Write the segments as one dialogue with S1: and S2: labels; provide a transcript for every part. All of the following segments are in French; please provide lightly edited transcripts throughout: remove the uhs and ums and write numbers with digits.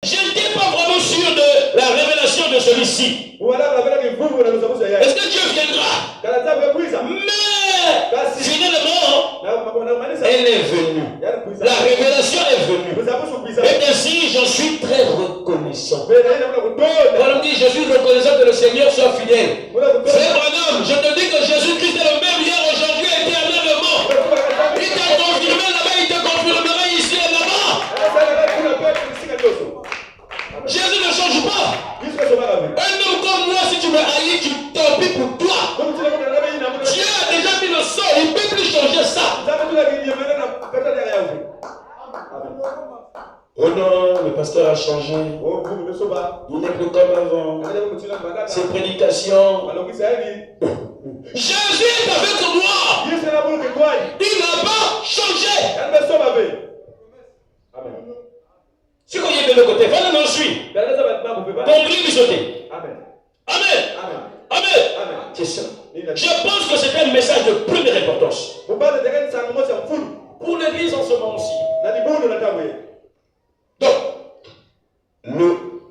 S1: Je n'étais pas vraiment sûr de la révélation de celui-ci. Est-ce que Dieu viendra? Mais finalement, elle est venue. La révélation est venue. Et ainsi, j'en suis très reconnaissant. Paul me dit, je suis reconnaissant que le Seigneur soit fidèle. Frère Branham, je te dis que Jésus-Christ est le même hier, aujourd'hui et éternellement. Il t'a confirmé là-bas, il te confirmera ici et là-bas. Jésus ne change pas. Un homme comme moi, si tu me haïs, tu tant pis pour toi. Dieu a déjà mis le sol, il ne peut plus changer ça. Oh non, le pasteur a changé. Il n'est plus comme avant. Ses prédications. Jésus est avec moi. Il n'a pas changé. Si vous voyez de l'autre côté, voilà, non, je suis. Compris, lui sauter. Amen. Amen. Amen. C'est ça. Je pense que c'est un message de première importance. Pour l'église en ce moment aussi. Donc,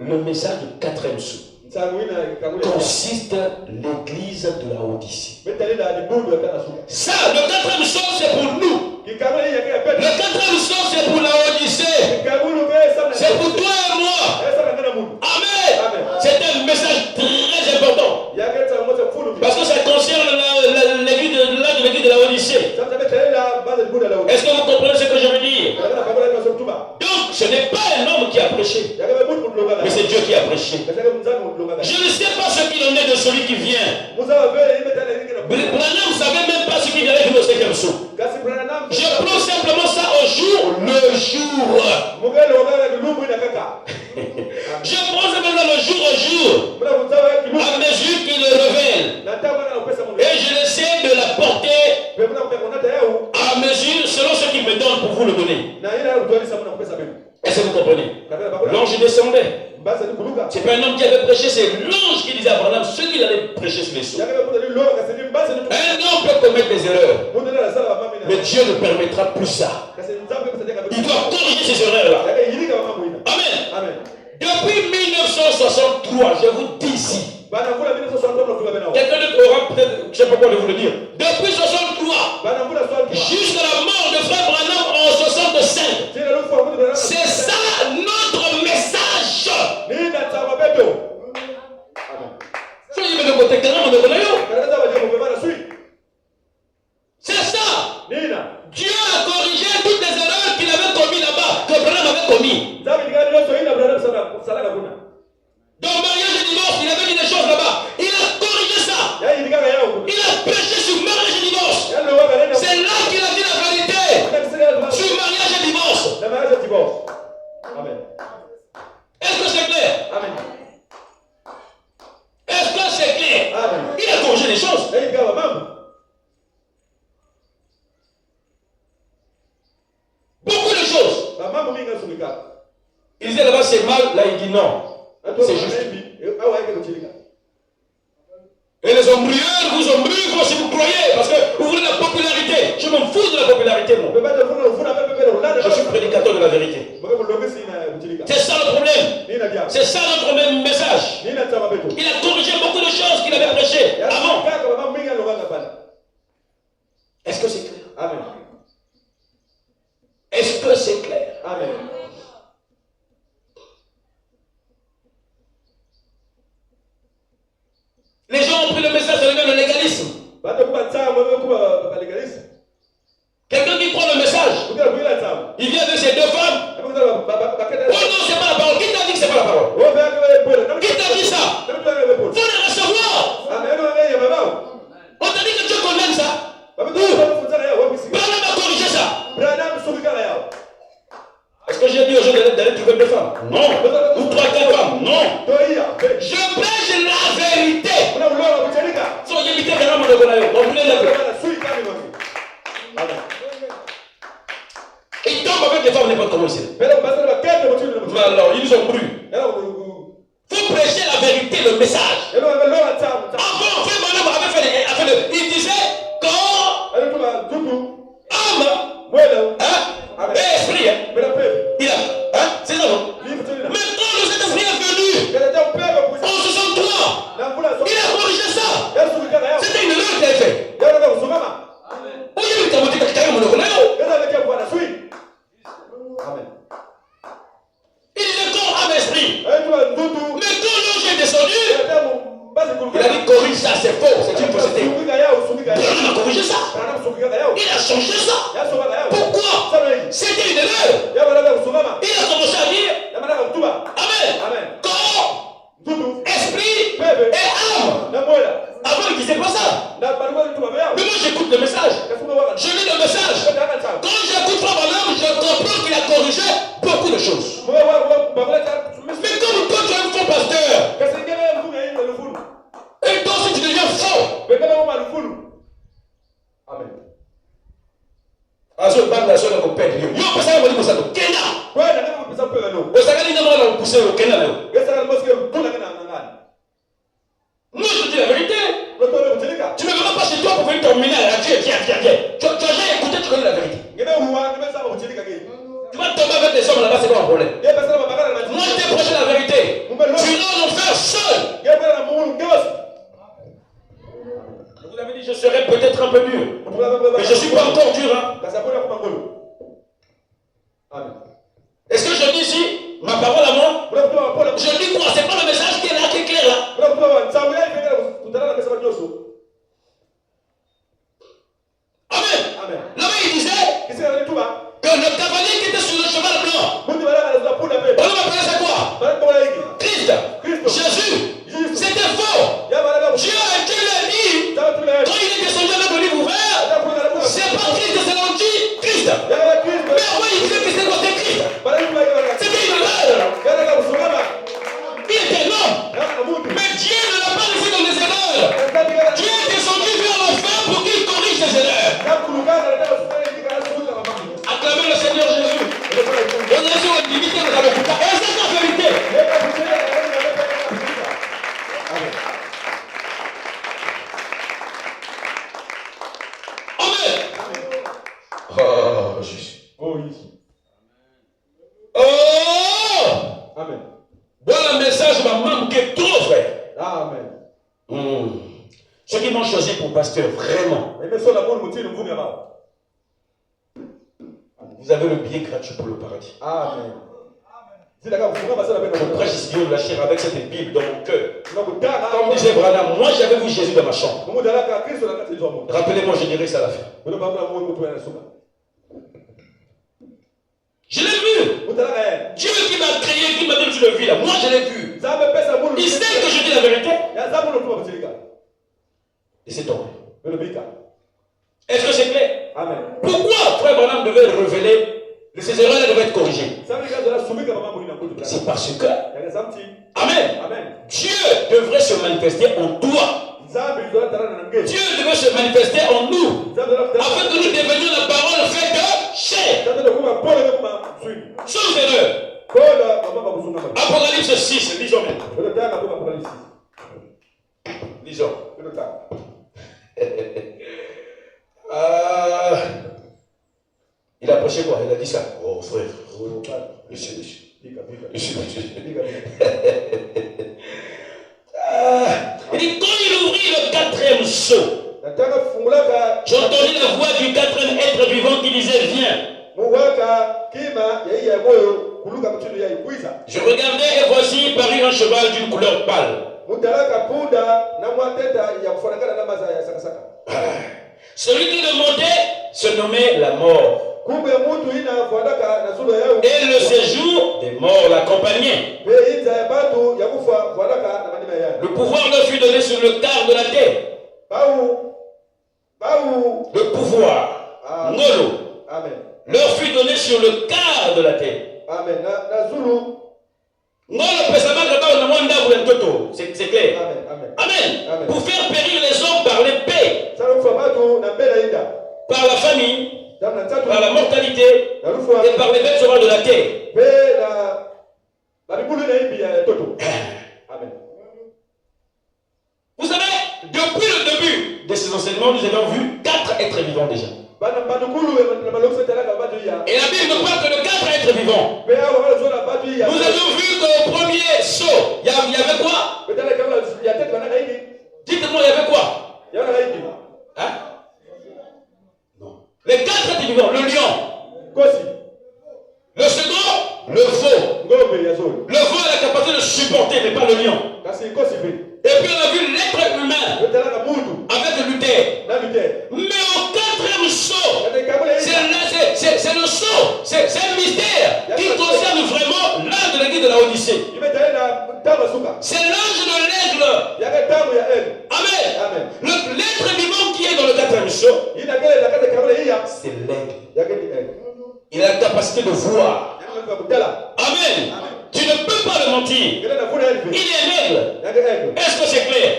S1: le message du 4e sou consiste l'église de la Odyssée. Ça, le 4e sou, c'est pour nous. Le 4e sou, c'est pour la Odyssée. C'est pour toi et moi. Amen. C'est un message très important. Parce que ça concerne l'église de la Odyssée. Est-ce que vous comprenez ce que je veux dire? Donc, ce n'est pas un homme qui a prêché, mais c'est Dieu qui a prêché. Je ne sais pas ce qu'il en est de celui qui vient. Branham ne savait même pas ce qu'il allait vivre au 5e sou. Je prends simplement ça au jour le jour. Je prends simplement le jour au jour, à mesure qu'il le révèle. Et je essaie de l'apporter à mesure, selon ce qu'il me donne pour vous le donner. Est-ce que vous comprenez? L'ange descendait. C'est pas un homme qui avait prêché, c'est l'ange qui disait à Branham ce qu'il allait prêcher sur les sceaux. Un homme peut commettre des erreurs, mais Dieu ne permettra plus ça. Il doit corriger ces erreurs-là. Amen. Depuis 1963, je vous dis ici. Quelqu'un d'autre aura peut-être, je ne sais pas quoi de vous le dire. Depuis 63, jusqu'à la mort de frère Branham en 65, c'est ça notre message. C'est ça. Dieu a corrigé toutes les erreurs qu'il avait commises là-bas, que Branham avait commis. Dans mariage et divorce, il avait dit des choses là-bas. Il a corrigé ça. Il a prêché sur mariage et divorce. C'est là qu'il a dit la vérité. Sur mariage et divorce. Amen. Est-ce que c'est clair? Amen. Est-ce que c'est clair? Amen. Il a corrigé les choses. Beaucoup de choses. Il disait là-bas c'est mal, là il dit non. C'est juste. Et les ombrieurs vous ombrient si vous croyez, parce que vous voulez la popularité. Je m'en fous de la popularité, moi. Je suis prédicateur de la vérité. C'est ça le problème. C'est ça notre même message. Il a corrigé beaucoup de choses qu'il avait prêchées avant. Est-ce que c'est clair? Amen. Est-ce que c'est clair? Amen. Les gens ont pris le message de le légalisme. Quelqu'un qui prend le message, il vient de ces deux femmes. Oh non, c'est pas la parole. Qui t'a dit que c'est pas la parole? Qui t'a dit ça? Faut les recevoir. On t'a dit que Dieu condamne ça. Branham a corrigé ça. Est-ce que j'ai dit aux gens d'aller trouver deux femmes? Non. Ou 3-4 femmes? Non. Je prêche la vérité. Soyez invité vers mon école. Ils tombent avec les femmes, n'importe comment ici. Mais alors, ils nous ont cru. Faut prêcher la vérité, le message. Avant, frère Branham avait fait il disait quand âme et esprit, il a, c'est ça non? Maintenant, ça c'est faux, c'est une fausseté. Branham a corrigé ça. Il a changé ça. Pourquoi? C'était une erreur. Il a commencé à dire Amen. Corps, esprit et âme. Avant il disait pas ça. Mais moi j'écoute le message. Je lis le message. Quand j'écoute Frère Branham, je comprends qu'il a corrigé beaucoup de choses. Mais comme toi tu es un faux pasteur, et toi si tu deviens faux, Amen. Azo banda so na ko perdre yo. Yo pesa ngoli ko sa to. Kenya. Kwa na ngoli pesa pe no. O sa ngani na mwana ko pousser au Kenya leo. Gesa ngoli moske tout la ngana ngana. Moi je dis la vérité. Tu ne veux pas chez toi pour venir terminer à la Dieu. Viens. Tu as jamais écouté, tu connais la vérité. Tu vas tomber avec des hommes là-bas, c'est pas un problème. Moi je t'ai prêché la vérité. Tu vas en faire seul. Vous avez dit je serai peut-être un peu dur. Mais je ne suis pas encore dur. Hein? Est-ce que je dis ici ma parole à moi? Je dis quoi? C'est pas le message qui est là, qui est clair là. Amen. Là-bas il disait que le cavalier qui était sur le cheval blanc, on appelait ça quoi? Christ. Jésus. C'était faux. Dieu lui a dit, quand il est descendu avec le livre ouvert, c'est pas Christ, c'est l'anti-Christ. Mais avant il disait que c'était Christ. C'était une erreur. Il était l'homme. Mais Dieu ne l'a pas laissé dans les erreurs. Dieu est descendu vers l'enfer pour qu'il corrige ses erreurs. Acclamez le Seigneur Jésus. On est sur une divinité de la vérité. Et c'est la vérité. Amen. Oh, Jésus. Oh, Amen. Voilà le message va manquer trop, frère. Amen. Ceux qui m'ont choisi pour pasteur, vraiment. Vous avez le billet gratuit pour le paradis. Amen. Je prêche ici de la chair avec cette Bible dans mon cœur. Comme disait Branham, moi j'avais vu Jésus dans ma chambre. Rappelez-moi, je dirai ça à la fin. Je l'ai vu. Dieu qui m'a créé, qui m'a donné sur le vie là. Moi je l'ai vu. Il sait que je dis la vérité. Et c'est tombé. Est-ce que c'est clair? Amen. Pourquoi Frère Branham devait révéler ces erreurs devaient être corrigées? C'est parce que Amen. Dieu devrait se manifester en toi. Dieu devait se manifester en nous afin que nous devenions la parole faite de chair. Sans erreur. Apocalypse 6, lisons maintenant. Lisons. Il a prêché quoi? Il a dit ça. Oh frère. Monsieur. Il dit quand il ouvrit le quatrième sceau, j'entendis la voix du quatrième être vivant qui disait viens. Je regardais et voici parut un cheval d'une couleur pâle. Celui qui le montait se nommait la mort. Et le séjour des morts l'accompagnait. Le pouvoir leur fut donné sur le quart de la terre. Le pouvoir, Ngolo, leur fut donné sur le quart de la terre. C'est clair. Amen. Pour faire périr les hommes par l'épée, par la famine, par la mortalité et par les bêtes sauvages de la terre. Vous savez, depuis le début de ces enseignements, nous avons vu 4 êtres vivants déjà. Et la Bible ne parle que de 4 êtres vivants. Nous avions vu qu'au premier saut, il y avait quoi? Dites-moi, il y avait quoi? Hein? Non. Les 4 êtres vivants, le lion. Le second, le veau. Le veau a la capacité de supporter, mais pas le lion. Et puis on a vu l'être humain avec Luther. Mais au quatrième saut, c'est le saut, c'est un mystère qui concerne vraiment l'âge de l'église de la Odyssée. C'est l'âge de l'aigle. Amen. L'être vivant qui est dans le quatrième saut, c'est l'aigle. Il a la capacité de voir. Amen. Tu ne peux pas le mentir. Il est l'aigle. Est-ce que c'est clair?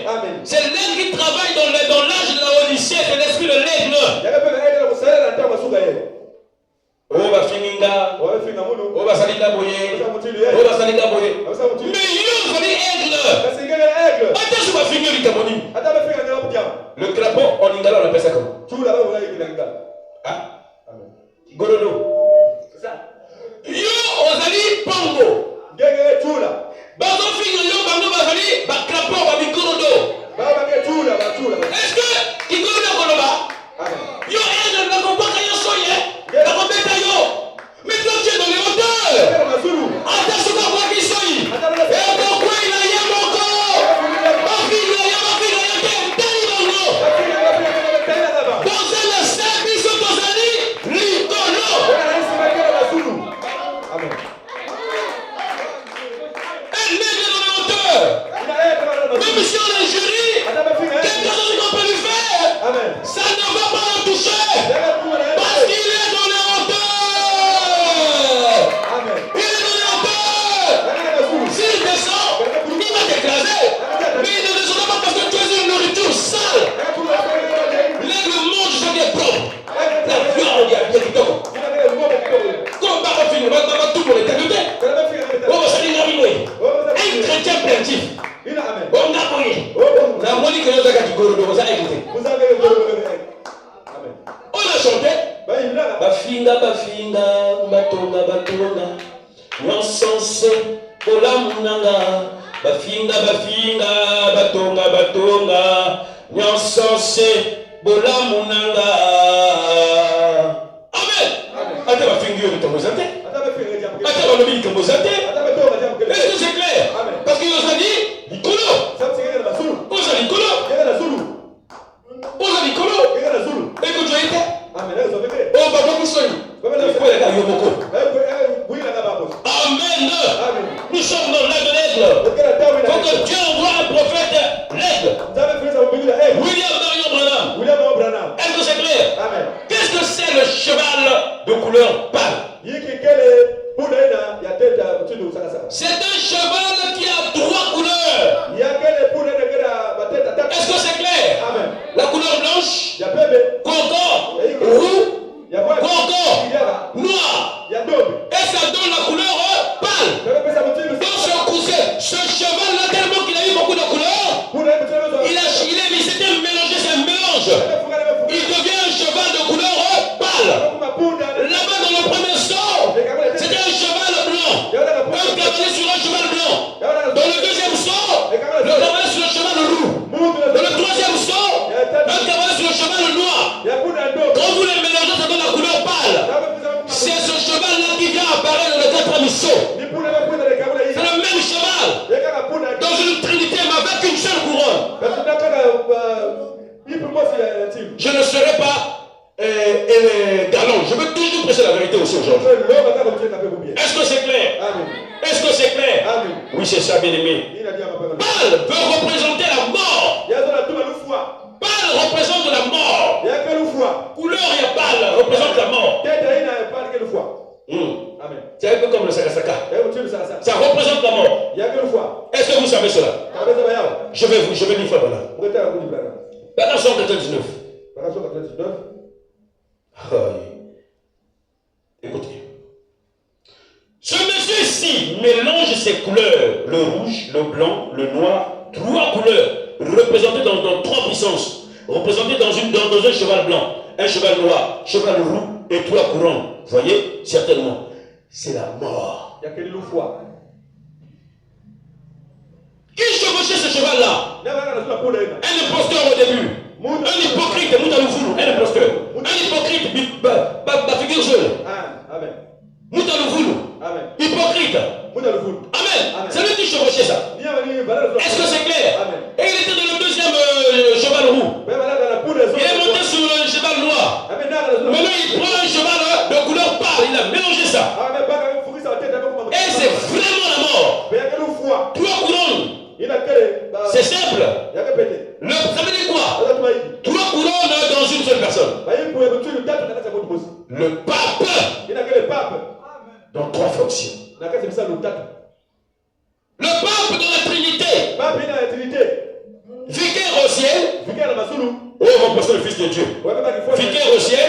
S1: C'est l'aigle qui travaille dans l'âge de la Odyssée. C'est l'esprit de l'aigle. Oh, va fininga. Oh, va salida boye. Oh, va salida boye. Mais il y a aigle. Attends, va finir le camoni. Le crapaud en lingala, on appelle ça comment? Ah? Gorodo. Yo, ozali pongo. Bazo finir yo, bango bazali, ba crapaud, ba bigorodo. Est-ce que igorodo koloba? Yo, aigle, na kompaka yo soye. Na kompaka yo. Mais toi, tu es dans les hauteurs. Attends, ce qu'on voit qui soye. Et pourquoi il a rien encore? Ma fille, il a rien, dans un service aux rigolo. Elle met dans les hauteurs. Même si on est jury, quelque chose qu'on peut lui faire, ça ne va pas le toucher. Parce qu'il est dans les hauteurs. Il est dans les hauteurs. S'il descend, il va t'écraser. Mais il ne descend pas parce que tu es une nourriture sale. L'aigle mange ce qui est propre. La viande, il y a bien du temps. Comme par rapport à tout pour l'éternité. On va salir la vie. Un chrétien plaintif. On a pris. La monique que nous avons dit, vous avez écouté. On a chanté. Bafinga, batonga, Nonsense, kola munanga. Bafinga, batonga, Nonsense, kola munanga. Amen. Attends, bafinga, yo, tomosate. Attends, le mille tomosate. Est-ce que c'est clair? Parce qu'il nous a dit, Nicolo. Osa Nicolo. Osa Nicolo. Et que tu as été? Oh, papa, vous soyez. Amen. Nous sommes dans l'âge de l'aigle. Il faut que Dieu envoie un prophète l'aigle. William Marion Branham. Est-ce que c'est clair? Qu'est-ce que c'est le cheval de couleur pâle? C'est un cheval qui a 3 couleurs. Est-ce que c'est clair? La couleur blanche, concorde, roux, concorde, noir. Et ça donne la couleur pâle. Donc ce cheval-là, tellement qu'il a eu beaucoup de couleurs, c'était mélangé, c'est un mélange. Il devient un cheval de couleur pâle. Là-bas dans le premier saut, c'était un cheval blanc. Un cavalier sur un cheval blanc. Dans le deuxième saut, le cavalier sur le cheval roux. Dans le troisième saut, un cavalier sur le cheval noir. Quand vous les mélangez, ça donne la couleur pâle. C'est ce cheval-là qui vient apparaître dans le quatrième saut. C'est le même cheval. Dans une trinité, mais avec une seule couronne. Je ne serai pas galant. Je veux toujours prêcher la vérité aussi aujourd'hui. Est-ce que c'est clair? Est-ce que c'est clair? Oui, c'est ça, bien aimé. Pâle veut représenter la mort. Pâle représente la mort. Couleur, il y a pâle, représente la mort. C'est un peu comme le sakasaka. Ça représente la mort. Est-ce que vous savez cela? Je vais dire frère voilà. Verset 99. Écoutez. Ce monsieur-ci mélange ses couleurs, le rouge, le blanc, le noir, 3 couleurs, représentées dans 3 puissances, représentées dans un cheval blanc, un cheval noir, cheval roux et 3 couronnes. Vous voyez, certainement, c'est la mort. Qui chevauchait ce cheval-là? Un imposteur au début. Un hypocrite, un imposteur. Un hypocrite, ma figure seule. Hypocrite. Amen. C'est lui qui chevauchait ça. Est-ce que c'est clair? la mort. 3 couronnes. C'est simple. Ça veut dire quoi? 3 couronnes dans une seule personne. Le pape dans 3 fonctions. Le pape dans la Trinité. Vicaire au ciel. Oh, représentant le Fils de Dieu. Vicaire au ciel.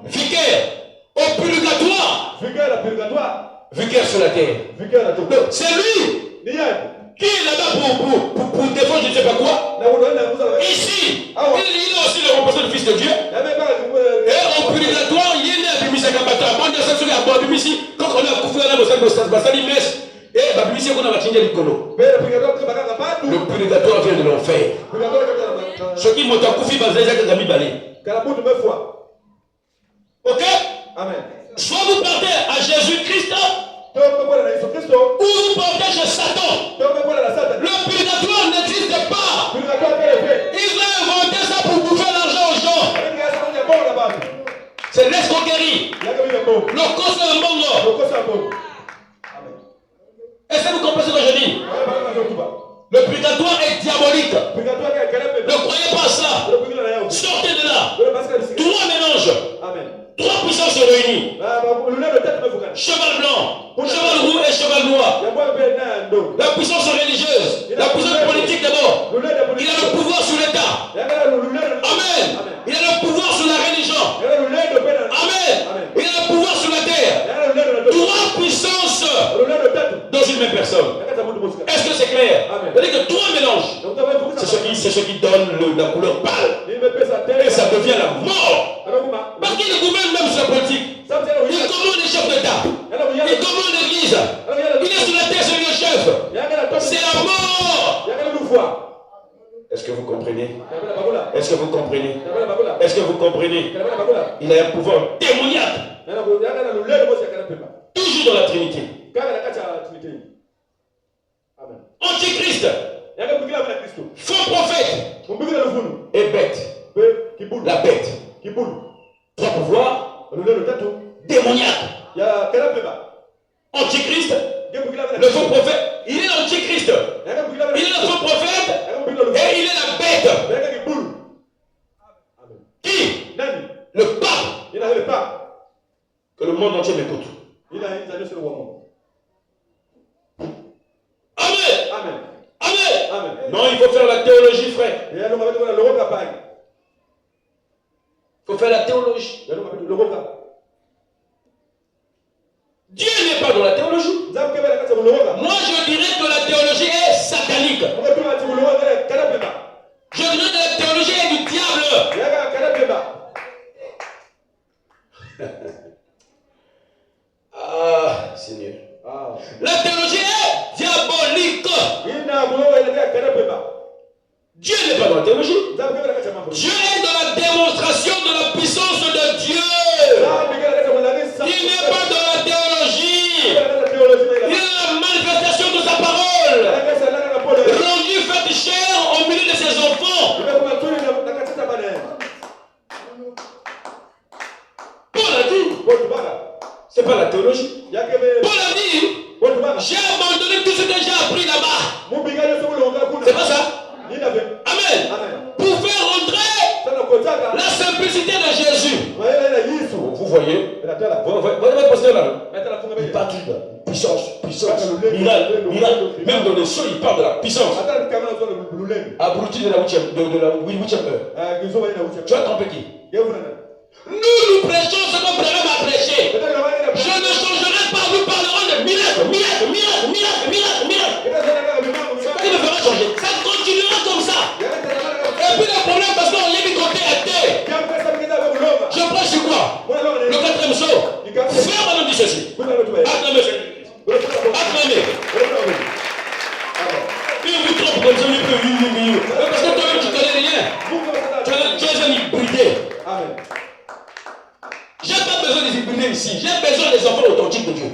S1: Vicaire au purgatoire. Vicaire sur la terre. C'est lui qui est là-bas pour défendre je ne sais pas quoi. Ici, il est aussi le représentant du Fils de Dieu. Et au purgatoire, il est né à Bimisi Kabata. Quand on a sorti à Bimisi, quand on a couvert la et Bimisi, on a bâti le colo. Le purgatoire vient de l'enfer. Ce qui m'a koufi basé, c'est que les amis balés. Ok? Amen. Soit vous partez à Jésus-Christ, ou vous partez chez Satan. Le purgatoire n'existe pas. Ils ont inventé ça pour bouffer l'argent aux gens. C'est l'escroquerie. Le cause est un bon nom. Est-ce que vous comprenez ce que je dis? Le purgatoire est diabolique. Ne croyez pas ça. Sortez de là. 3 mélanges. 3 puissances réunies. Cheval blanc, cheval roux et cheval noir. La puissance religieuse, la puissance politique d'abord. Il a le pouvoir sur l'État. Amen. Il a le pouvoir sur la religion. Amen. Il a le pouvoir sur la terre. 3 puissances dans une même personne. Est-ce que c'est clair? C'est-à-dire que 3 mélanges. C'est ce qui donne la couleur pâle. Et ça devient la mort. Parce qu'il gouverne même sa politique. Il commande les chefs d'État. Il commande l'Église. Il est sur la terre, c'est le chef. C'est la mort. Est-ce que vous comprenez? Est-ce que vous comprenez? Est-ce que vous comprenez? Il a un pouvoir démoniaque. Toujours dans la Trinité. Antichrist. Faux prophète. Et bête. La bête. 3 pouvoirs démoniaques. Antichrist. Le faux prophète. Il est l'antichrist. Il est le faux prophète. Et il est la bête. Qui? Le pape. Que le monde entier m'écoute. Amen. Amen. Non, il faut faire la théologie, frère. Il faut faire la théologie. Dieu n'est pas dans la théologie. Moi, je dirais que la théologie est satanique. Je dirais que la théologie est du diable. Ah, Seigneur. La théologie est diabolique. Dieu n'est pas dans la théologie. Dieu est dans la démonstration de la puissance de Dieu. Il n'est pas dans la théologie. Il est dans la manifestation de sa parole. Rendu fait chair au milieu de ses enfants. Paul a dit, c'est pas la théologie. Paul a dit, j'ai abandonné tout ce que j'ai appris là-bas. C'est pas ça? Amen. Pour faire entrer la simplicité de Jésus. Vous voyez? Votre pasteur là. Il parle de puissance, miracle. Même dans les cieux, il parle de la puissance. Abruti de la 8e heure. Tu as trompé qui? Nous prêchons ce qu'on Branham a prêché. Je ne changerai pas, nous parlerons de miracle. Il me fera changer. Ça continuera comme ça. Et puis le problème, parce qu'on y est mis côté à terre. Je prêche sur quoi? Le 4e saut. Frère, on dit ceci. Acclamez. Il vous trompe comme ça, parce que toi-même tu connais rien. Tu es un hybridé. J'ai pas besoin des hybridés ici. J'ai besoin des enfants authentiques de Dieu.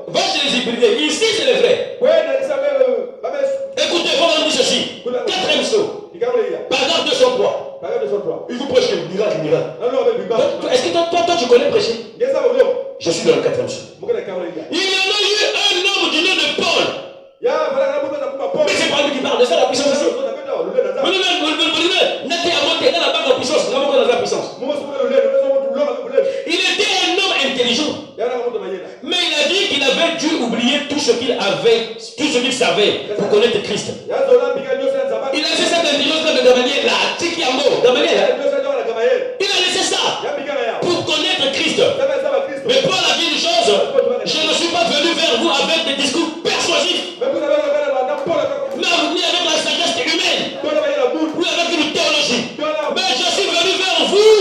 S1: Va chez les hybridés. Ici, c'est les vrais. Écoutez, il faut dire ceci. 4e saut. Paragraphe 203. Il vous prêche le miracle. Est-ce que toi, tu connais prêcher? Je suis dans le 4e saut. Il y en a eu oublié tout ce qu'il avait, tout ce qu'il savait pour connaître Christ. Il a laissé cette intelligence de Gamaliel, il a laissé ça pour connaître Christ. Mais pour la vie des choses, je ne suis pas venu vers vous avec des discours persuasifs, ni avec la sagesse humaine, ni avec une théologie. Mais je suis venu vers vous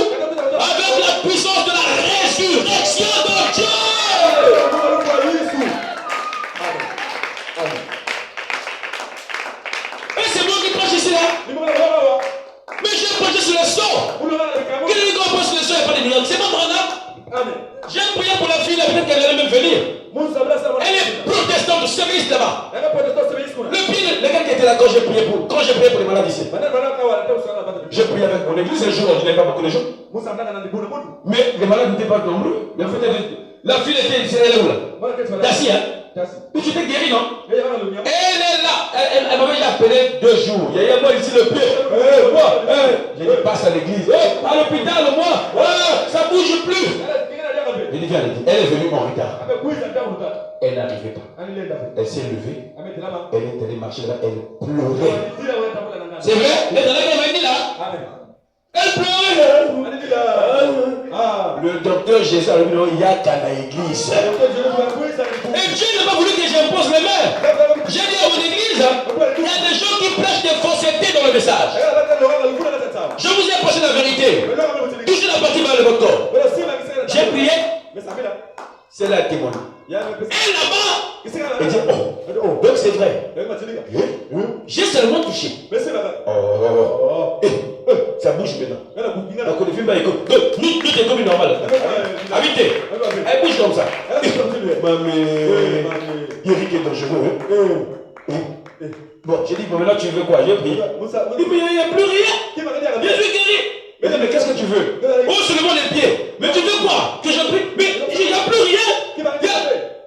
S1: avec la puissance de la résurrection de Dieu. Et c'est moi qui prêche ici là. Mais j'ai prêché sur le sort. Qui dit qu'on prêche sur le sort, il n'y a pas de miracle. C'est pas mon âme. J'ai prié pour la fille, peut-être qu'elle allait même venir. Elle est protestante, séviste là-bas. Le pire, le gars qui était là quand j'ai prié pour les malades ici. J'ai prié avec mon église un jour, je n'avais pas beaucoup de gens. Mais les malades n'étaient pas nombreux. La fille était ici, elle est où là? Tassi, hein? Mais tu t'es guéri, non? Elle est là. Elle m'avait déjà appelé 2 jours. Il y a moi ici le pied. J'ai dit, passe à l'église. À l'hôpital, moi, ça bouge plus. Je dis, viens, elle est venue en retard. Elle n'arrivait pas. Elle s'est levée. Elle est allée marcher là. Elle pleurait. C'est vrai? Elle est allée là. Elle pleurait. Le docteur Jésus a dit, il y a qu'à l'église. Et Dieu n'a pas voulu que j'impose les mains. J'ai dit à mon église, il y a des gens qui prêchent des faussetés dans le message. Je vous ai prêché la vérité. Touchez la partie vers le docteur. J'ai prié. C'est là qui témoigne. Et là-bas, elle dit, oh, donc c'est vrai. J'ai seulement touché. Ça bouge maintenant. Donc le film va écouter. Nous t'es comme une normale. Habitez. Elle bouge comme ça. Eric est dangereux. Bon, j'ai dit, bon, maintenant tu veux quoi? J'ai prié. Il n'y a plus rien. Je suis guéri. Mais qu'est-ce que tu veux? Oh, seulement les pieds. Mais tu veux quoi? Que je prie? Mais il n'y a plus rien.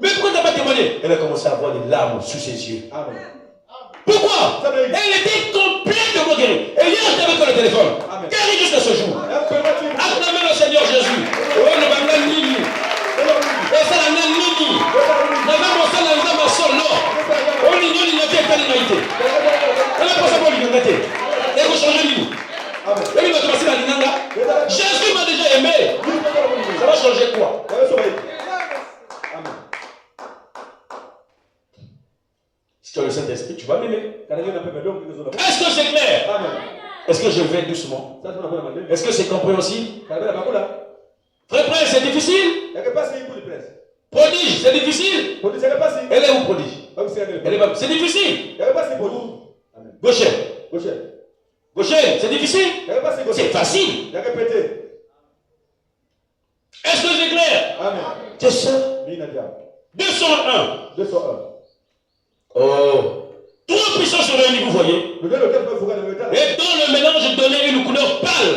S1: Mais pourquoi tu n'as pas témoigné? Elle a commencé à avoir des larmes sous ses yeux. Pourquoi? Elle était complètement guérie. Et hier, j'étais avec le téléphone. Guérie jusqu'à ce jour. Acclamez le Seigneur Jésus. Et ça la nani. N'avait mon sang dans ma sol, non. On l'ignore, il n'y a pas d'égalité. Elle est pas ça pour l'égalité. Et vous changez l'île. Et il m'a commencé la linanga. Jésus m'a déjà aimé. Ça va changer quoi? Si tu as le Saint-Esprit, tu vas m'aimer. Est-ce que c'est clair? Est-ce que je vais doucement? Est-ce que c'est compréhensible? Frère Prince, c'est difficile? Prodige, c'est difficile? Elle est où prodige? C'est difficile? Gaucher. Gaucher, c'est difficile? C'est facile. Est-ce que c'est clair? C'est ça. 201. Oh. 3 puissants se réunissent, vous voyez. Et dans le mélange donnait une couleur pâle.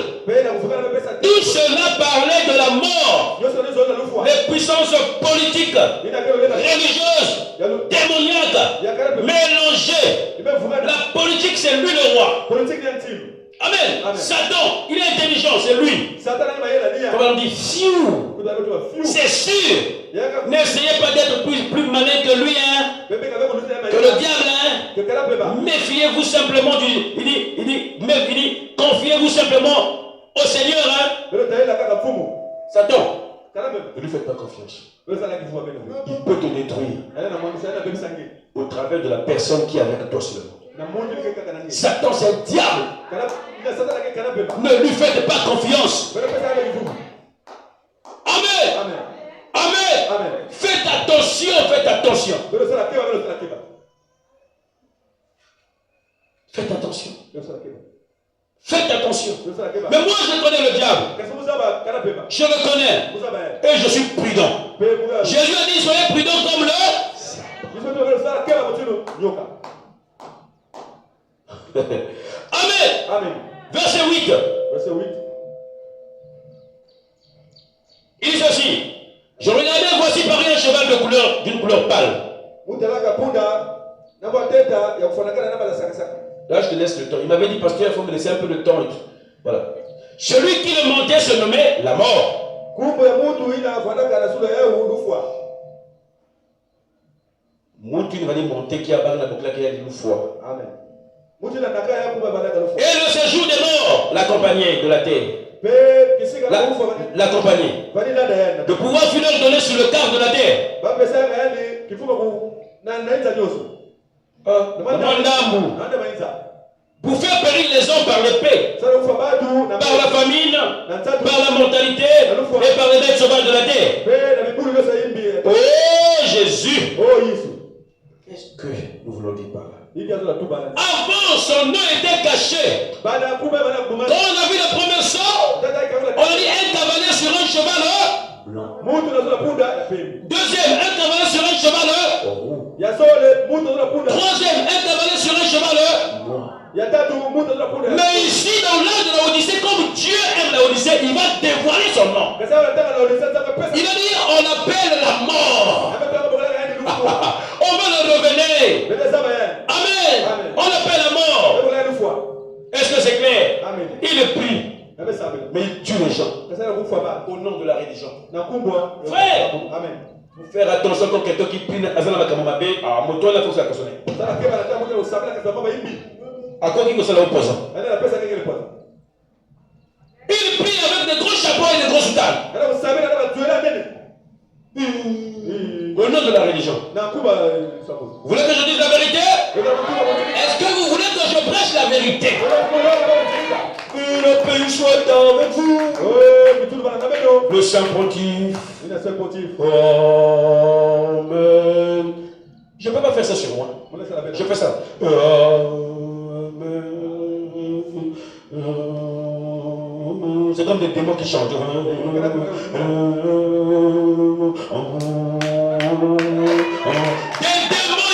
S1: Tout cela parlait de la mort. Les puissances politiques, religieuses, démoniaques, mélangées. La politique, c'est lui le roi. Amen. Satan, il est intelligent, c'est lui. Comment on dit? C'est sûr. N'essayez pas d'être plus malin que lui, hein. Que le diable, hein. Méfiez-vous simplement du. Il dit, confiez-vous simplement au Seigneur, hein. Satan, ne lui faites pas confiance. Il peut te détruire au travers de la personne qui est avec toi seulement. Satan, c'est un diable. Ne lui faites pas confiance. Amen. Amen. Faites attention. Faites attention. Faites attention. Mais moi, je connais le diable. Je le connais. Et je suis prudent. Jésus a dit, soyez prudents comme le... Amen. Verset 8. Il dit ceci. Je regardais, voici pareil un cheval d'une couleur pâle. Là, je te laisse le temps. Il m'avait dit, pasteur, il faut me laisser un peu de temps. Voilà. Celui qui le montait se nommait la mort. Mutu va monter qui a barre la boucle qui a dit fois. Amen. Et le séjour des morts l'accompagnait de la terre. L'accompagner. De pouvoir finir donner sur le cadre de la terre. Pour faire périr les hommes par l'épée, par la famine, par la mortalité et par les bêtes sauvages de la terre. Oh Jésus! Qu'est-ce que nous voulons dire par là? Avant, son nom était caché. Quand on a vu le premier sort, on a dit un cavalier sur un cheval blanc. Deuxième, un cavalier sur un cheval roux. Troisième, un cavalier sur un cheval noir. Mais ici, dans l'âge de la Odyssée, comme Dieu aime la Odyssée, il va dévoiler son nom. Il va dire, on appelle la mort. On va le revenir. Amen. On appelle la mort. Est-ce que c'est clair? Il prie. Mais il tue les gens. Au nom de la religion. Frère. Amen. Faire attention quand quelqu'un qui prie à quoi qui est l'opposant? Il prie avec des gros chapeaux et des gros soutanes. Au nom de la religion. Vous voulez que je dise la vérité? Est-ce que vous voulez que je prêche la vérité? Que le pays soit avec vous. Le Saint Pontife. Amen. Je ne peux pas faire ça sur moi. Je fais ça. C'est comme des démons qui chantent. Des démons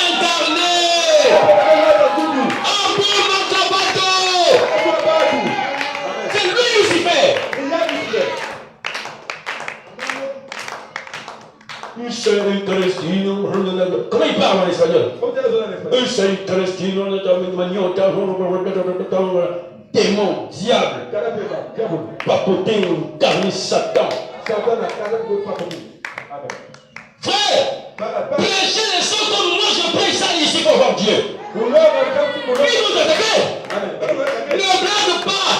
S1: incarnés. Un bon notre bateau. C'est lui Lucifer. Comment il parle en espagnol? Démon, diable, papoté, carné, Satan. Frère, prêchez les sons comme moi je prêche ça ici pour voir Dieu. Il nous attaque. Ne blague pas.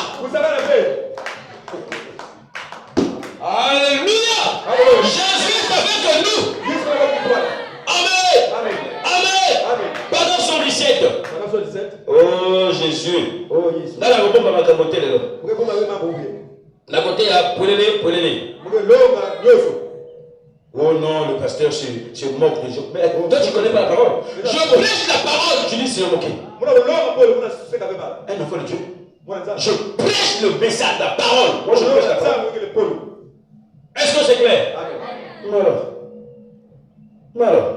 S1: Alléluia. Jésus est avec nous. Amen. Amen. Pardon 117. Oh Jésus. Là, la bombe va capoter là. La côté à Poulélé. Oh non, le pasteur se moque de Dieu. Mais toi, tu ne connais pas la parole. Je prêche la parole, tu dis c'est moqué. Un enfant de Dieu. Je prêche le message, la parole. Moi, je prêche la parole. Est-ce que c'est clair? Alors.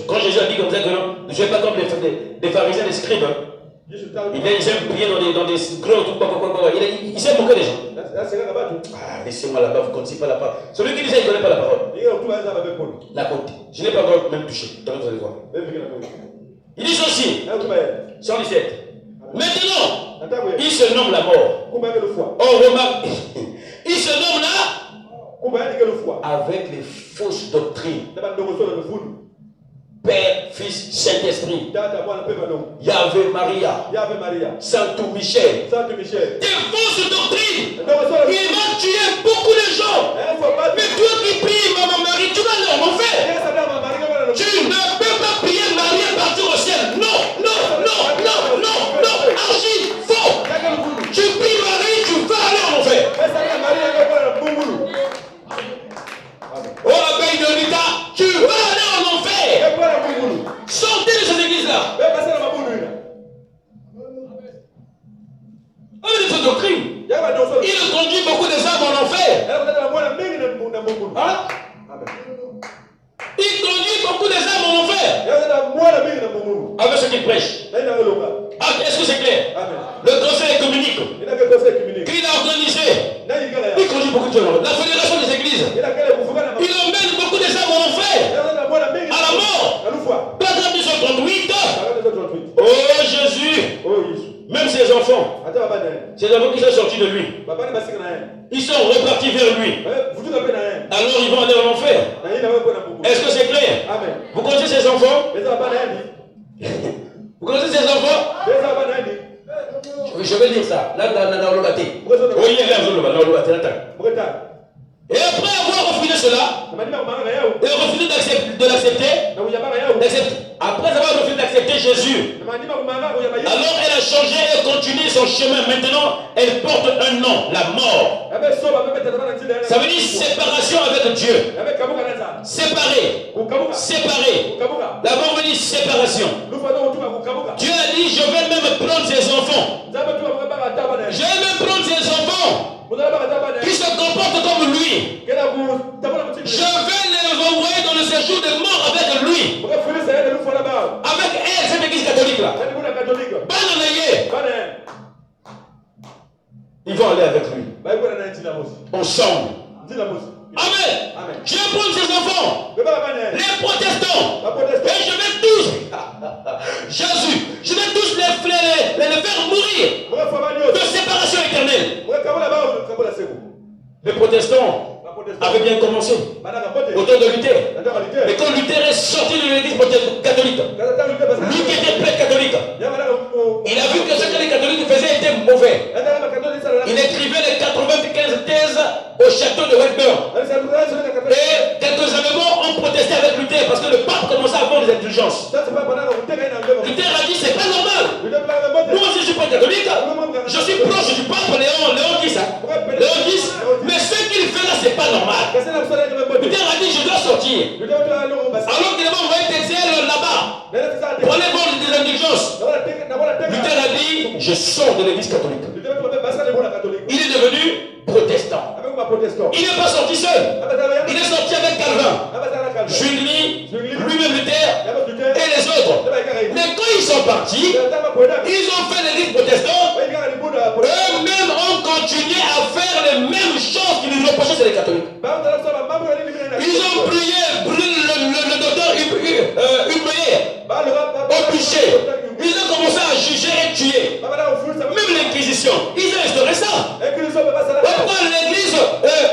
S1: Quand Jésus a dit comme ça que non, ne soyez pas comme les pharisiens, les scribes. Ils aiment prier dans des grottes ou quoi. Ils s'aiment moquer les gens. Ah, laissez-moi là-bas, vous ne connaissez pas la parole. Celui qui disait qu'il ne connaît pas la parole. La côte. Je n'ai pas encore même touché. Vous allez voir. Il dit ceci. 117. Maintenant, il se nomme la mort. Oh, remarque. Il se nomme là avec les fausses doctrines. Père, Fils, Saint-Esprit. Yahvé Maria. Saint Michel. Des fausses doctrines. Il va tuer beaucoup de gens. Mais toi qui pries, Maman Marie, tu vas leur enfer. Tu ne peux pas prier Marie et partir au ciel. Non. Argile, faux. Tu pries Marie, tu vas aller en enfer. Oh, abeille de l'État, tu vas aller en enfer. Sortez de cette église-là. Avec de cette doctrine, il conduit beaucoup des âmes en enfer. Hein? Il conduit beaucoup des âmes en enfer. Avec ce qu'il prêche. Est-ce que c'est clair? Le conseil communique qu'il a organisé, il conduit beaucoup de gens. La fédération des églises, il emmène beaucoup des âmes en enfer, à la mort. Paragraphe 238. Oh Jésus, même ses enfants qui sont sortis de lui, ils sont repartis vers lui. Alors ils vont aller en enfer. Est-ce que c'est clair? enfants? Vous connaissez ces enfants? Je vais dire ça. Là, dans le bâti. Oui, il est là, dans le bâti. Et après avoir refusé cela, et refusé de l'accepter, après avoir refusé d'accepter Jésus, alors elle a changé et continué son chemin. Maintenant, elle porte un nom, la mort. Ça veut dire séparation avec Dieu. Séparé. Séparé. La mort veut dire séparation. Dieu a dit, je vais même prendre ses enfants. Je vais même prendre ses enfants qui se comportent comme lui. Je vais les envoyer dans le séjour de mort avec lui. Avec elle, cette église catholique là. Ils vont aller avec lui. Ensemble. Amen. Je vais prendre ses enfants, les protestants, et je vais tous, Jésus, je vais tous les faire mourir de séparation éternelle. Les protestants avaient bien commencé autour de Luther. Mais quand Luther est sorti de l'église catholique, lui qui était prêtre catholique, il a vu que ce que les catholiques faisaient était mauvais. Il écrivait les 95 thèses au château de Wedgburn. Et quelques Allemands ont protesté avec Luther parce que le pape commençait à avoir des indulgences. Luther a dit c'est pas normal. Moi aussi je suis pas catholique. Je suis proche du pape Léon X. Léon X. Mais ce qu'il fait là c'est pas normal. Luther a dit je dois sortir. Alors qu'il avait envoyé Tetzel là-bas pour aller voir des indulgences. Luther a dit je sors de l'église catholique. Il est devenu protestant. Il n'est pas sorti seul. Il est sorti avec Calvin, Zwingli, lui-même Luther et les autres. Mais quand ils sont partis, ils ont fait l'église protestante. Eux-mêmes ont continué à faire les mêmes choses qu'ils nous reprochaient sur les catholiques. Ils ont prié le docteur Humeyer au péché. Ils ont commencé à juger et tuer. Même l'inquisition. Ils ont instauré ça. Pourquoi l'église,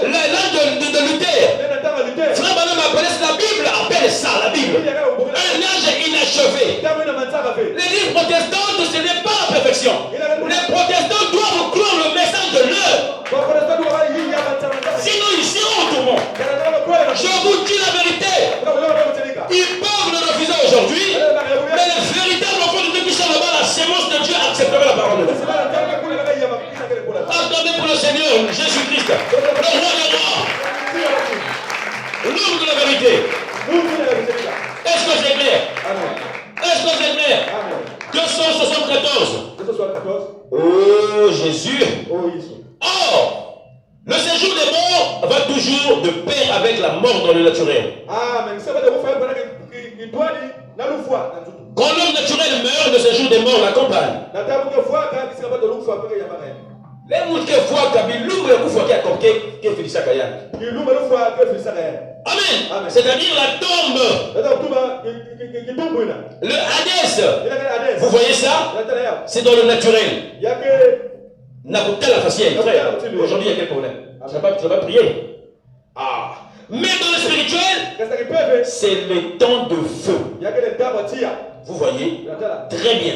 S1: l'âge de Luther, Frère Branham appelait la Bible, appelle ça la Bible. Un âge inachevé. L'église protestante, ce n'est pas la perfection. Les protestants doivent croire le message de l'heure. Sinon, ils seront au tourment. Je vous dis la vérité. Ils peuvent le refuser aujourd'hui, mais les véritables enfants de Dieu qui sont là-bas, la sémence de Dieu acceptera la parole de Dieu. Attendez pour le Seigneur, Jésus-Christ, le roi des rois, l'homme de la vérité. Est-ce que c'est clair? Est-ce que c'est clair? 274. Oh Jésus. Or, le séjour des morts va toujours de pair avec la mort dans le naturel. Quand l'homme naturel meurt, le séjour des morts l'accompagne. Les gens qui voient Amen. C'est-à-dire la tombe. Le Hadès. Vous voyez ça? C'est dans le naturel. Nabucco la facienne, frère. Aujourd'hui, il y a quel problème? Tu ne vas pas prier. Ah. Mais dans le spirituel, c'est le temps de feu. Vous voyez? Très bien.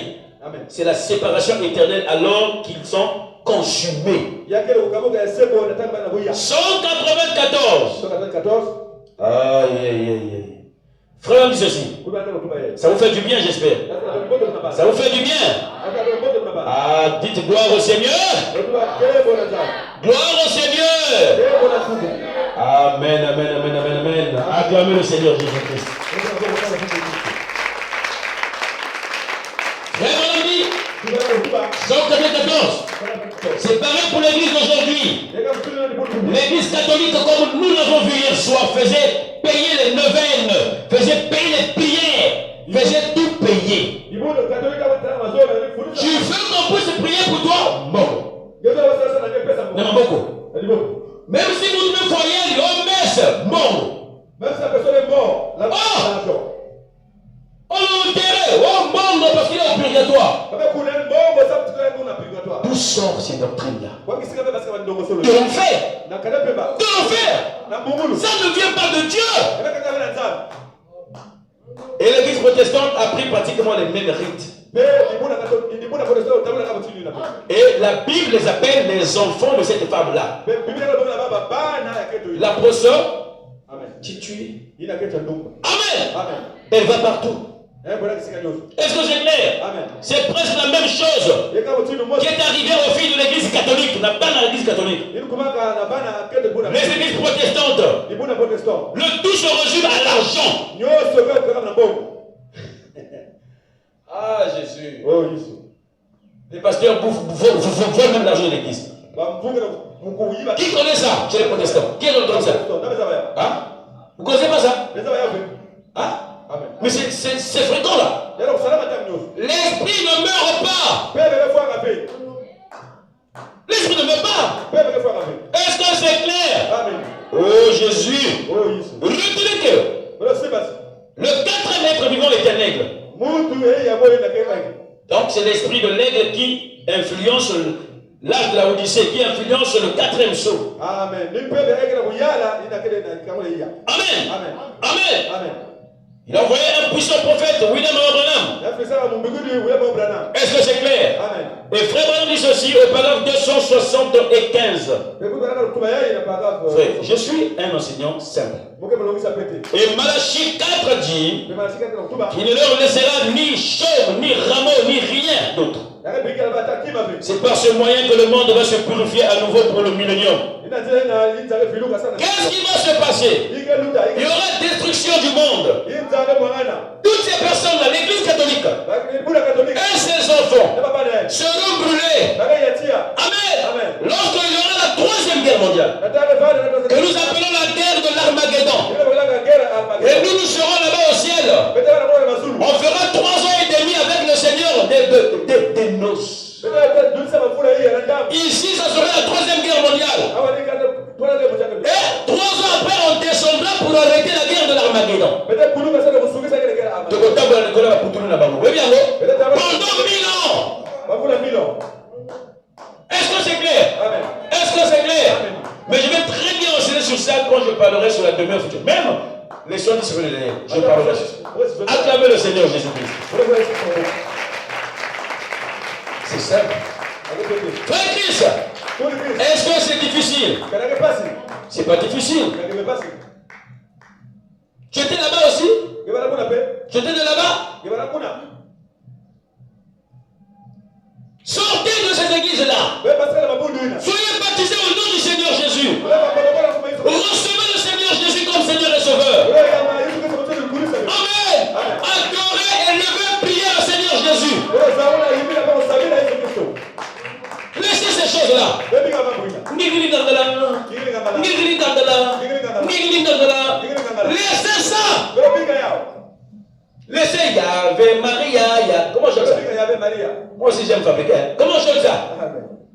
S1: C'est la séparation éternelle alors qu'ils sont consumés. 194. Aïe, aïe, aïe. Frère, dit ceci. Ça vous fait du bien, j'espère. Ça vous fait du bien. Ah, dites gloire au Seigneur. Gloire au Seigneur. Amen, amen, amen, amen, amen. Acclamez le Seigneur Jésus-Christ. Frère, mon ami, 194. C'est pareil pour l'église d'aujourd'hui. L'église catholique, comme nous l'avons vu hier soir, faisait payer les neuvaines, faisait payer les prières, faisait tout payer. Tu veux qu'on puisse prier pour toi? Bon. Même si vous ne voyez l'homme messe, mort. Même si la personne est morte, la personne est morte. On l'enterrait, on mort parce qu'il est au purgatoire. D'où sort ces doctrines-là? De l'enfer. De l'enfer. Ça ne vient pas de Dieu. Et l'église protestante a pris pratiquement les mêmes rites. Et la Bible les appelle les enfants de cette femme-là. L'apôtre, qui tue. Amen. Elle va partout. Est-ce que c'est clair? C'est presque la même chose qui est arrivée aux filles de l'église catholique. N'a pas dans l'église catholique. Les églises protestantes. Le tout se résume à l'argent. Ah, Jésus. Les pasteurs volent même l'argent de l'église. Qui connaît ça chez les protestants? Qui connaît ça? Hein? Vous ne connaissez pas ça? Hein? Mais c'est fréquent là. L'esprit ne meurt pas. L'esprit ne meurt pas. Est-ce que c'est clair? Oh Jésus. Retenez que le quatrième être vivant est un aigle. Donc c'est l'esprit de l'aigle qui influence l'âge de la Odyssée, qui influence le quatrième sceau. Amen. Amen. Amen. Il a envoyé un puissant prophète, William Branham. Est-ce que c'est clair? Amen. Et frère Branham dit ceci au paragraphe 275. Frère, je suis un enseignant simple. Et Malachie 4 dit qu'il ne leur laissera ni chaume, ni rameau, ni rien d'autre. C'est par ce moyen que le monde va se purifier à nouveau pour le millénium. Qu'est-ce qui va se passer? Il y aura destruction du monde. Toutes ces personnes-là, l'église catholique et ses enfants seront brûlés. Amen. Lorsqu'il y aura la troisième guerre mondiale, que nous appelons la guerre de l'Armageddon, et nous serons là-bas au ciel, on fera 3 ans et demi avec le Seigneur des noces. Ici, ça sera la troisième guerre mondiale. Et 3 ans après, on descendra pour arrêter la guerre de l'Armageddon. Pendant 1000 ans. Est-ce que c'est clair? Est-ce que c'est clair? Mais je vais très bien enseigner sur ça quand je parlerai sur la demeure future. Même les soins du Seigneur, je parlerai sur ça. Acclamez le Seigneur Jésus-Christ. C'est simple. Frère Christ, est-ce que c'est difficile? C'est pas difficile. Tu étais là-bas aussi? Tu étais de là-bas? Sortez de cette église-là. Soyez baptisés au nom du Seigneur Jésus. Recevez le Seigneur Jésus comme Seigneur et Sauveur. Amen. Adorez et levez prier au Seigneur Jésus. Laissez ces choses-là. Laissez ça. Laissez Yahvé Maria. Comment je fais ça? Moi aussi j'aime fabriquer. Comment je fais ça?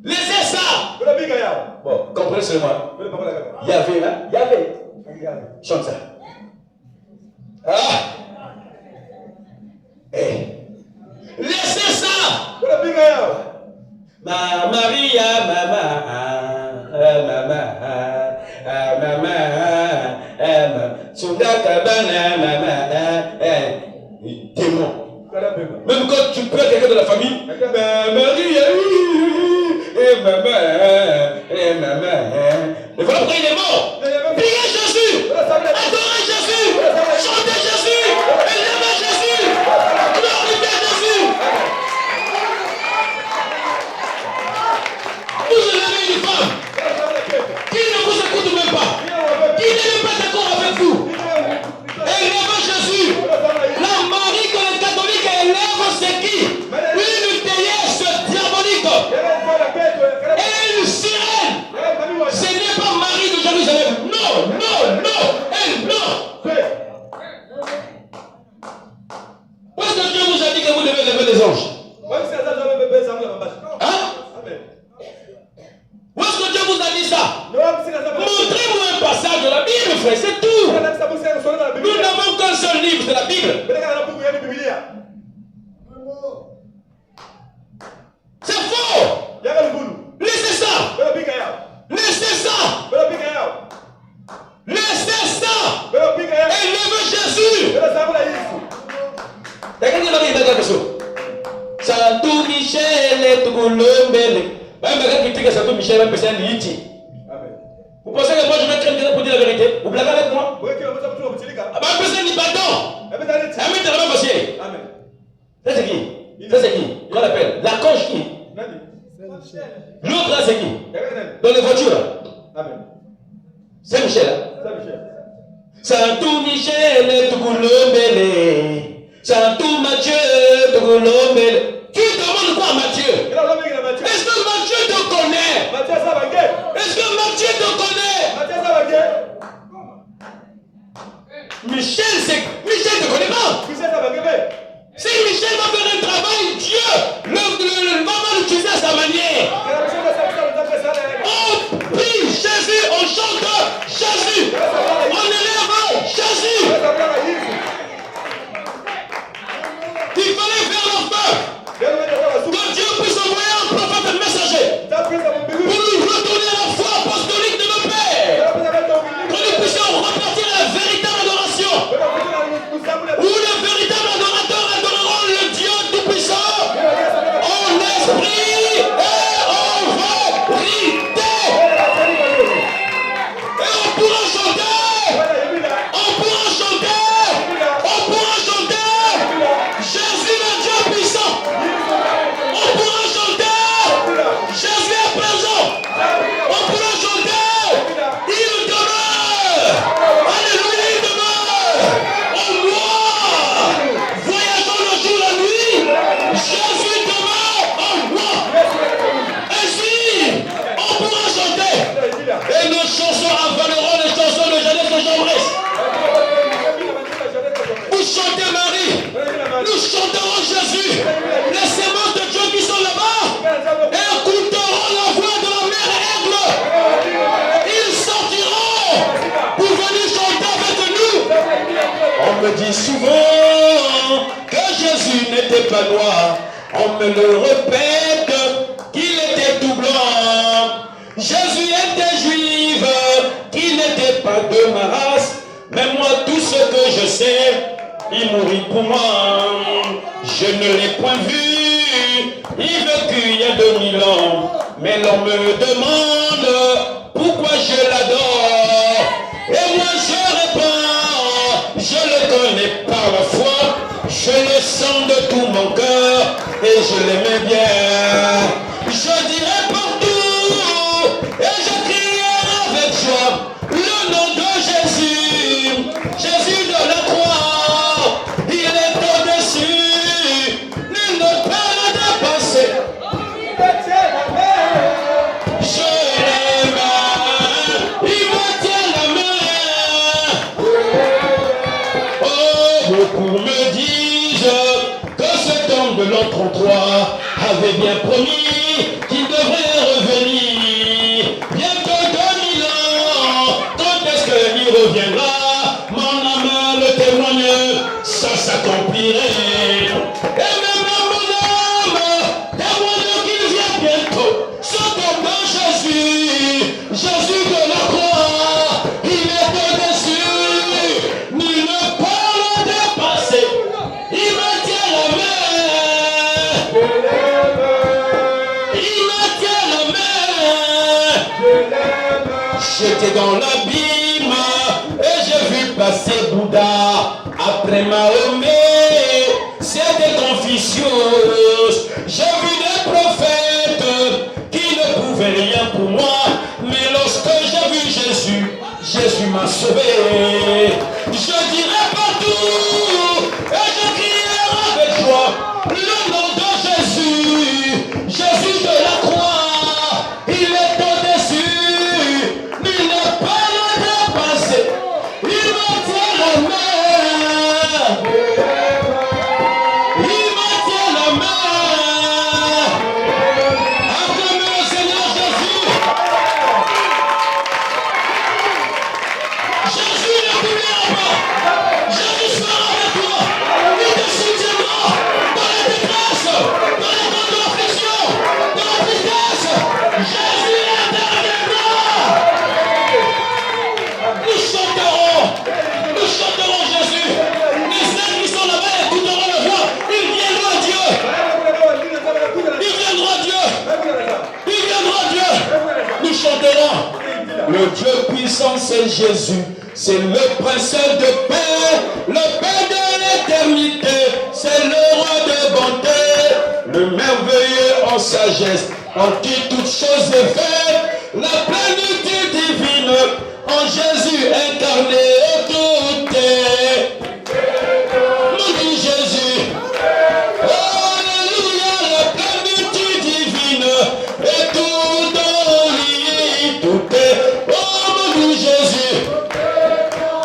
S1: Laissez ça. Bon, comprenez seulement. Yahvé. Chante ça. Ah. Laissez ça. Maria, démon. Même quand tu peux quelqu'un de la famille, Maria, et voilà pourquoi il est mort. Priez Jésus, adorez Jésus, chantez Jésus, élevez Jésus, glorifiez Jésus. Vous élevez une femme qui ne vous écoute même pas, qui n'est même pas d'accord avec vous. Élevez Jésus. La Marie que les catholiques élèvent, c'est qui? Une déesse diabolique et une sirène. Ce n'est pas Marie de Jérusalem. Non. Elle, non. Parce que Dieu vous a dit que vous devez lever les anges. Hein? Où est-ce que Dieu vous a dit ça? Montrez-moi un passage de la Bible, frère, c'est tout. Nous n'avons qu'un seul livre, c'est la Bible. C'est faux. Laissez ça. Laissez ça. Laissez ça. Élevez Jésus. Vous pensez que moi je vais craindre pour dire la vérité? Vous blaguez avec moi? Ça c'est qui? Ça c'est qui? Qu'on appelle? La coche qui? L'autre là c'est qui? Dans les voitures. C'est Michel. Santou Michel, Touloumbele. Santou Mathieu, Touloumbele. Tu demandes quoi à Mathieu? Est-ce que Mathieu te connaît? Est-ce que Mathieu te connaît? Michel te connaît pas. Si Michel va faire un travail, Dieu va l'utiliser à sa manière. On prie Jésus, on chante Jésus, on élève Jésus. Il fallait faire le feu. Que Dieu puisse envoyer un prophète messager pour nous retourner à la foi apostolique de nos pères. Que nous puissions repartir la véritable adoration. Où les véritables adorateurs adoreront le Dieu Tout-Puissant en esprit et en vérité. Et on pourra chanter. Jésus le Dieu puissant. On pourra chanter. Jésus est présent. On pourra chanter. Il demeure. Alléluia, il demeure. En moi. Voyageons le jour, la nuit. Jésus demeure en moi. Ainsi, on pourra chanter. Et nos chansons avaleront les chansons de Jeannette de Jean-Bresse. Vous chantez Marie. Nous chanterons Jésus. Les semences de Dieu qui sont là-bas écouteront la voix de la mère Aigle. Ils sortiront pour venir chanter avec nous. On me dit souvent que Jésus n'était pas noir. On me le répète qu'il était tout blanc. Jésus était juif, qu'il n'était pas de ma race. Mais moi, tout ce que je sais, il mourit pour moi. Je ne l'ai point vu. Il vécut il y a 2000 ans. Mais l'on me demande pourquoi je l'adore. Et moi je réponds, je le connais par la foi. Je le sens de tout mon cœur et je l'aimais bien. Je dirai partout et je crierai avec joie le nom de Jésus. Jésus de la croix, il est au-dessus, nul ne peut le dépasser. Je l'aime, il me tient la main. Oh, beaucoup me disent que cet homme de l'an 33 avait bien promis qu'il devrait revenir. Bientôt 2000 ans, quand est-ce qu'il reviendra? Mon âme le témoigne, ça s'accomplirait. Et même mon âme témoigne qu'il vient bientôt. Ce homme de Jésus, Jésus de la croix, il est au-dessus, nul ne peut le dépasser. Il me tient la main. Il me tient la main. J'étais dans l'abîme et j'ai vu passer Bouddha après Mahomet. C'était Confucius. J'ai vu des prophètes qui ne pouvaient rien pour moi. Mais lorsque j'ai vu Jésus, Jésus m'a sauvé. Je dirai partout et je crierai avec joie le nom de Jésus. Jésus de la croix, il est au-dessus, nul ne peut le dépasser. Il me tient la main. Il me tient la main. Acclamez le Seigneur Jésus. Jésus ne voulait Jésus, c'est le prince de paix, le paix de l'éternité, c'est le roi de bonté, le merveilleux en sagesse, en qui toute chose est faite, la plénitude divine, en Jésus incarné, tout est. Mon Dieu Jésus, alléluia, la plénitude divine, et tout en lui, tout est. Oh mon Dieu Jésus,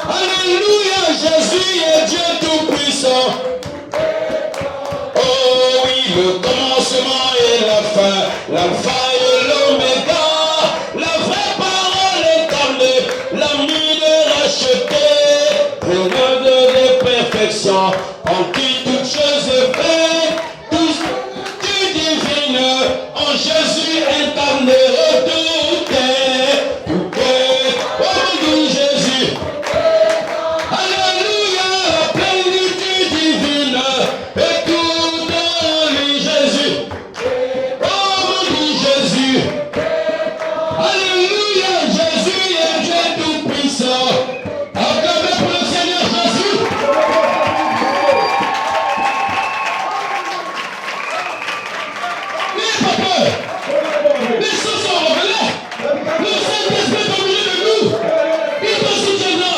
S1: alléluia, Jésus est Dieu tout-puissant. Oh oui, le commencement et la fin, l'alpha et l'oméga, la vraie parole incarnée, l'ami de racheté, plein de perfection, en qui toute chose est faite, tout divine, en Jésus incarné, tout est, oh mon Dieu Jésus, alléluia, la plénitude divine, et tout en lui Jésus, oh mon Dieu Jésus, alléluia, Jésus est Dieu tout-puissant, acclamez pour le Seigneur Jésus. N'ayez pas peur, les choses sont révélées, le Saint-Esprit est au milieu de nous, il te soutiendra,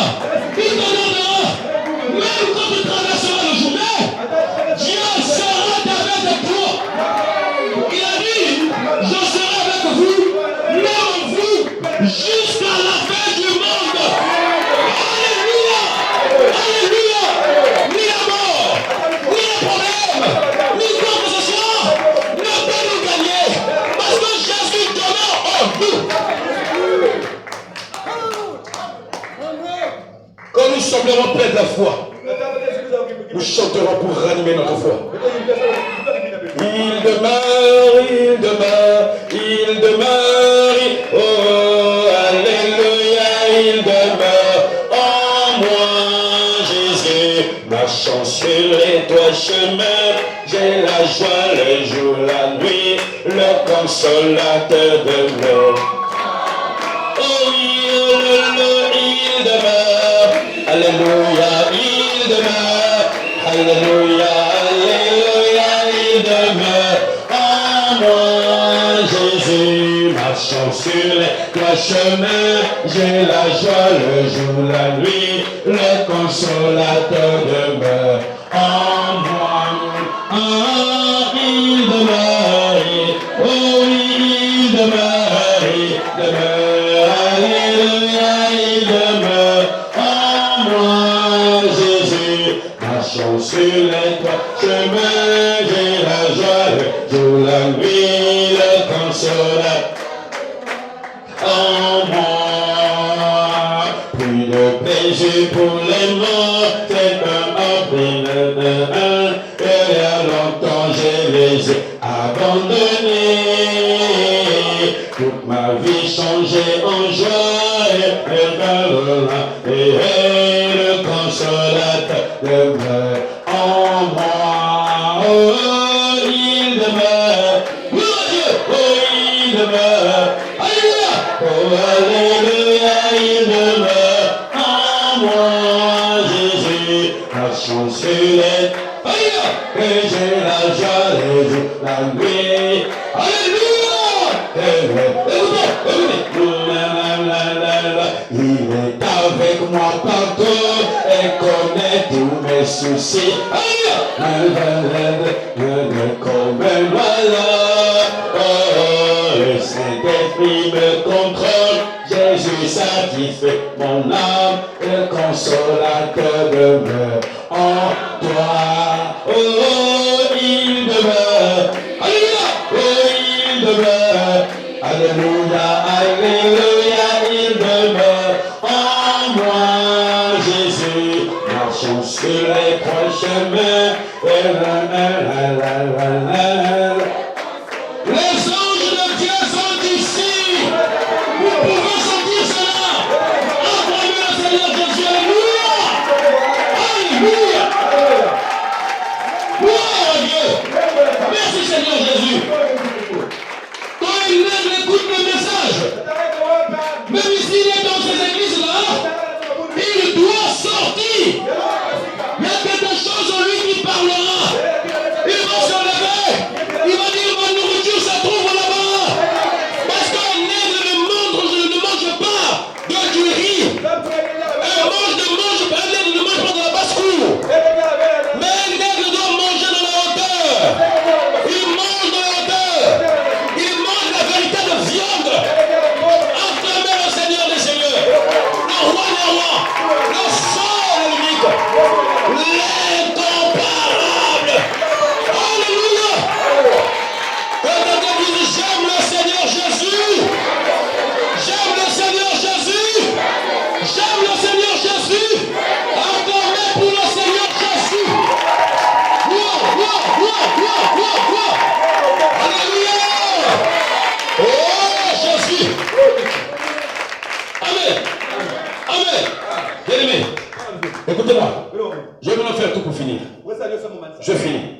S1: il te donnera, même quand tu traverseras le journée, Dieu sera avec toi. Il a dit, je serai avec vous, même vous, jusqu'à la fin du monde. Alléluia, alléluia, ni la mort, ni les problèmes, ni quoi que ce soit, ne peut nous gagner, parce que Jésus demeure en nous. Quand nous semblerons pleins de la foi, nous chanterons pour ranimer notre foi. Il demeure, il demeure, il demeure, oh alléluia, il demeure en moi, Jésus, marchant sur les toits chemins, j'ai la joie le jour, la nuit, le consolateur demeure. Oh il demeure, alléluia, il demeure, alléluia, alléluia, il demeure en moi, Jésus, marchant sur les toits chemins, j'ai la joie le jour, la nuit, le consolateur demeure en moi. Ah, il demeure, oh il demeure, alléluia, il demeure en moi, Jésus, marchant sur les toits chemins, j'ai la joie le jour, la nuit, le consolateur en moi. Plus de plaisir pour les morts, c'est un abîme, et il y a longtemps je les ai abandonnés. Toute ma vie changée en joie, et le consolateur demeure en moi. Oh, il demeure, oh Dieu, oh il demeure, alléluia, oh alléluia, il demeure en moi, Jésus, marchant sur les, alléluia, et j'ai la joie les jours, la nuit, alléluia. Il est avec moi partout et connaît tous mes soucis. Comme un malheur, oh, le Saint-Esprit me contrôle. Jésus satisfait mon âme, le consolateur demeure en toi. Oh, il demeure, alléluia, oh, il demeure, alléluia, alléluia, il demeure en moi, Jésus, marchons sur les trois chemins, les anges de Dieu sont ici, vous pouvez sentir cela, acclamez le Seigneur Jésus, alléluia, alléluia, gloire à Dieu, merci Seigneur Jésus. Quand il écoute le message, même s'il est dans ces églises-là, Je finis.